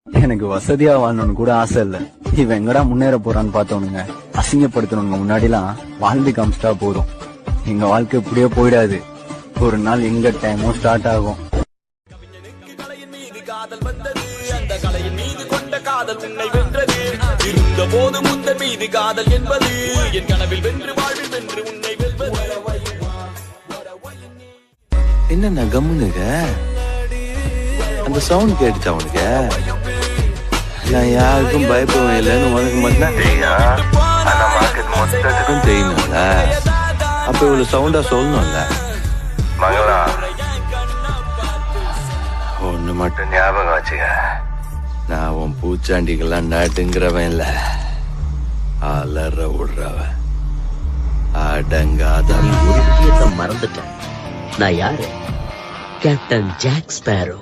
எனக்கு வசதியா வாழணும்னு கூட ஆசை இல்ல. இவன் எங்கடா முன்னேற போறான்னு பார்த்தவனுங்க அசிங்கப்படுத்தணுங்க முன்னாடிலாம் வாழ்ந்து காமிச்சிட்டா போதும். எங்க வாழ்க்கை இப்படியே போயிடாது. ஒரு நாள் எங்க டைமும் ஸ்டார்ட் ஆகும். அந்த கலையின் மீது கொண்ட காதல் உன்னை வென்றது. இருந்த போது முந்த மீது காதல் என்பது என் கனவில் வென்று வாழ்வில் வென்று உன்னை வெல்வது. என்ன கம்முனுங்க அந்த சவுண்ட் கேட்டுச்சா உனக்கு? நான் யாருக்கும் பயப்படுவேன் இல்லைன்னு உனக்கு மட்டும் தெரியும். ஆனா மார்க்கெட் மொத்தத்துக்கும் தெரியணும்ல. அப்ப இவ்வளவு சவுண்டா சொல்லணும்ல. மகளா ஒண்ணு மட்டும் ஞாபகம் வச்சுக்க, நான் உன் பூச்சாண்டிக்கெல்லாம் நடுங்கிறவன் இல்ல, அலற விடுறவன், அடங்காத. ஒரு விஷயத்தை மறந்துட்டேன். நான் யாரு? Captain Jack Sparrow.